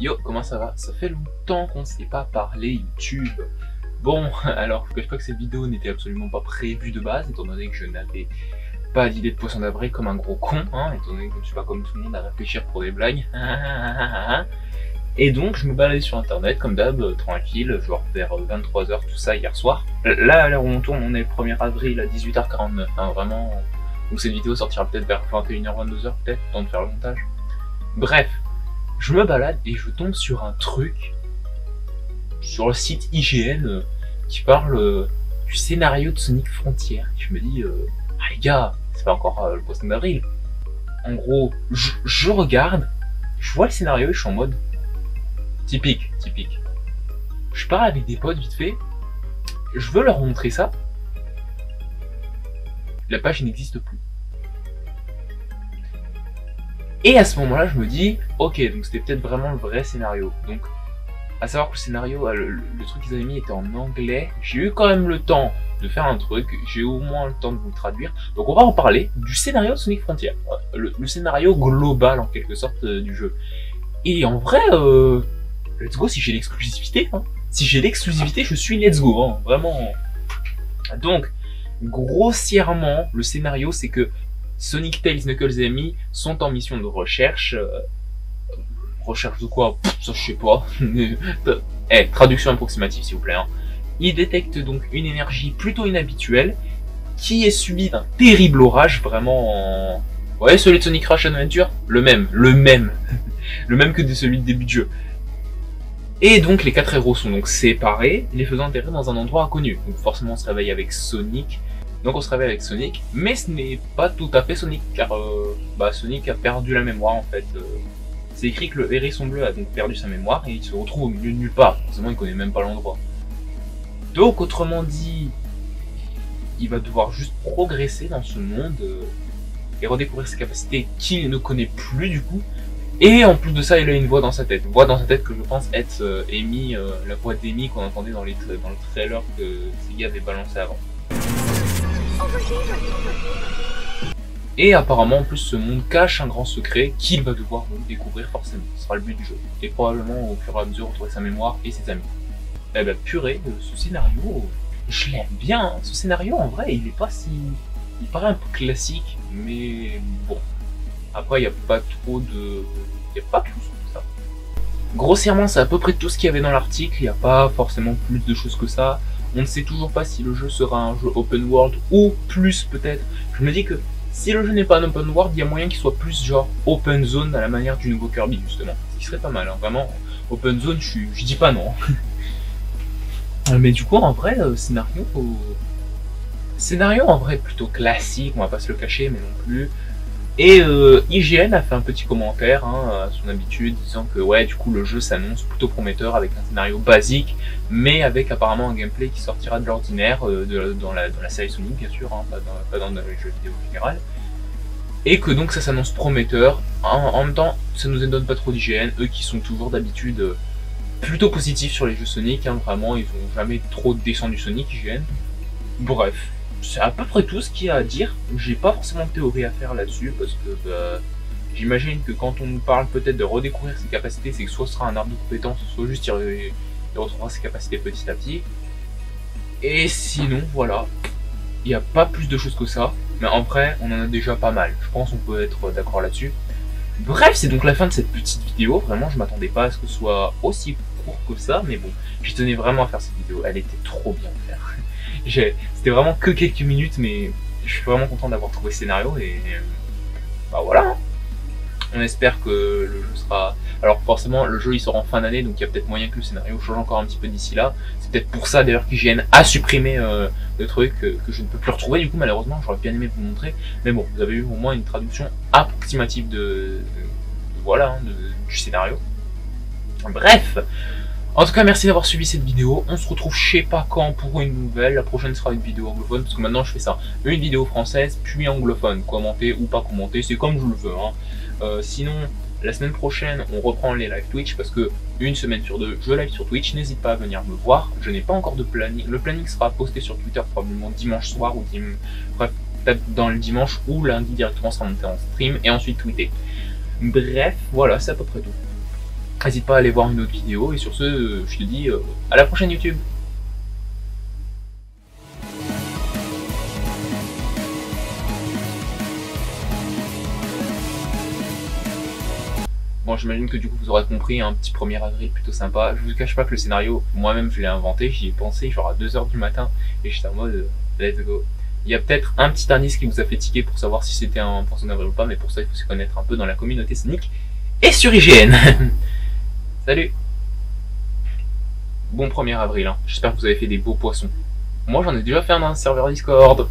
Yo, comment ça va? Ça fait longtemps qu'on ne s'est pas parlé YouTube. Bon, alors je cache pas que cette vidéo n'était absolument pas prévue de base, étant donné que je n'avais pas d'idée de poisson d'avril comme un gros con, hein, étant donné que je ne suis pas comme tout le monde à réfléchir pour des blagues. Et donc je me baladais sur internet comme d'hab, tranquille, genre vers 23h, tout ça hier soir. Là, à l'heure où on tourne, on est le 1er avril à 18h49, hein, vraiment. Donc cette vidéo sortira peut-être vers 21h, 22h, peut-être, temps de faire le montage. Bref. Je me balade et je tombe sur un truc sur le site IGN qui parle du scénario de Sonic Frontier. Je me dis, ah les gars, c'est pas encore le poisson d'avril. En gros, je regarde, je vois le scénario et je suis en mode typique. Je parle avec des potes vite fait, je veux leur montrer ça. La page n'existe plus. Et à ce moment-là, je me dis, ok, donc c'était peut-être vraiment le vrai scénario. Donc, à savoir que le scénario, le truc qu'ils avaient mis était en anglais. J'ai eu quand même le temps de faire un truc, j'ai eu au moins le temps de vous le traduire. Donc on va en parler du scénario de Sonic Frontier. Le scénario global, en quelque sorte, du jeu. Et en vrai, let's go si j'ai l'exclusivité. Hein. Si j'ai l'exclusivité, je suis let's go, hein, vraiment. Donc, grossièrement, le scénario, c'est que Sonic, Tails, Knuckles et Amy sont en mission de recherche. Recherche de quoi? Ça je sais pas. Traduction approximative s'il vous plaît. Hein. Ils détectent donc une énergie plutôt inhabituelle qui est subie d'un terrible orage, vraiment... Ouais, celui de Sonic Crash Adventure, le même. Le même que celui de début de jeu. Et donc les quatre héros sont donc séparés, les faisant atterrir dans un endroit inconnu. Donc forcément on se réveille avec Sonic. Donc on se réveille avec Sonic, mais ce n'est pas tout à fait Sonic, car Sonic a perdu la mémoire en fait. C'est écrit que le hérisson bleu a donc perdu sa mémoire et il se retrouve au milieu de nulle part. Forcément il connaît même pas l'endroit. Donc autrement dit, il va devoir juste progresser dans ce monde et redécouvrir ses capacités qu'il ne connaît plus du coup. Et en plus de ça, il a une voix dans sa tête. Voix dans sa tête que je pense être Amy, la voix d'Amy qu'on entendait dans le trailer que Sega avait balancé avant. Et apparemment, en plus, ce monde cache un grand secret qu'il va devoir donc découvrir forcément. Ce sera le but du jeu. Et probablement, au fur et à mesure, retrouver sa mémoire et ses amis. Eh ben, purée, ce scénario, je l'aime bien. Hein. Ce scénario, en vrai, il est pas si... Il paraît un peu classique, mais bon. Après, il n'y a pas trop de... Il n'y a pas plus que ça. Grossièrement, c'est à peu près tout ce qu'il y avait dans l'article. Il n'y a pas forcément plus de choses que ça. On ne sait toujours pas si le jeu sera un jeu open world ou plus peut-être. Je me dis que si le jeu n'est pas un open world, il y a moyen qu'il soit plus genre open zone à la manière du nouveau Kirby justement. Ce qui serait pas mal, hein. Vraiment. Open zone, je dis pas non. Mais du coup, en vrai, scénario en vrai plutôt classique, on va pas se le cacher, mais non plus. Et IGN a fait un petit commentaire, hein, à son habitude, disant que ouais, du coup le jeu s'annonce plutôt prometteur avec un scénario basique, mais avec apparemment un gameplay qui sortira de l'ordinaire dans la série Sonic bien sûr, hein, pas dans les jeux vidéo en général. Et que donc ça s'annonce prometteur. En même temps, ça nous étonne pas trop d'IGN, eux qui sont toujours d'habitude plutôt positifs sur les jeux Sonic, hein, vraiment ils ont jamais trop descendu Sonic IGN. Bref. C'est à peu près tout ce qu'il y a à dire. J'ai pas forcément de théorie à faire là-dessus parce que j'imagine que quand on nous parle peut-être de redécouvrir ses capacités, c'est que soit ce sera un arbre de compétences, soit juste il retrouvera ses capacités petit à petit. Et sinon, voilà. Il n'y a pas plus de choses que ça. Mais en vrai, on en a déjà pas mal. Je pense qu'on peut être d'accord là-dessus. Bref, c'est donc la fin de cette petite vidéo. Vraiment, je m'attendais pas à ce que ce soit aussi court que ça. Mais bon, j'y tenais vraiment à faire cette vidéo. Elle était trop bien à faire. C'était vraiment que quelques minutes, mais je suis vraiment content d'avoir trouvé ce scénario et bah voilà. On espère que le jeu sera... Alors forcément, le jeu il sort en fin d'année, donc il y a peut-être moyen que le scénario change encore un petit peu d'ici là. C'est peut-être pour ça d'ailleurs qu'IGN a supprimé le truc que je ne peux plus retrouver. Du coup, malheureusement, j'aurais bien aimé vous montrer. Mais bon, vous avez eu au moins une traduction approximative du scénario. Bref. En tout cas, merci d'avoir suivi cette vidéo. On se retrouve je sais pas quand pour une nouvelle. La prochaine sera une vidéo anglophone, parce que maintenant je fais ça. Une vidéo française, puis anglophone. Commenter ou pas commenter, c'est comme je le veux. Hein. Sinon, la semaine prochaine, on reprend les live Twitch, parce que une semaine sur deux, je live sur Twitch. N'hésite pas à venir me voir. Je n'ai pas encore de planning. Le planning sera posté sur Twitter probablement dimanche soir, ou bref, peut-être dans le dimanche, ou lundi directement sera monté en stream, et ensuite tweeté. Bref, voilà, c'est à peu près tout. n'hésite pas à aller voir une autre vidéo, et sur ce, je te dis à la prochaine YouTube. Bon, j'imagine que du coup vous aurez compris, un petit 1er avril plutôt sympa. Je vous cache pas que le scénario, moi-même je l'ai inventé, j'y ai pensé genre à 2h du matin, et j'étais en mode let's go. Il y a peut-être un petit indice qui vous a fait tiquer pour savoir si c'était un poisson d'avril ou pas, mais pour ça il faut se connaître un peu dans la communauté Sonic et sur IGN. Salut. Bon 1er avril, hein. J'espère que vous avez fait des beaux poissons. Moi j'en ai déjà fait un dans un serveur Discord.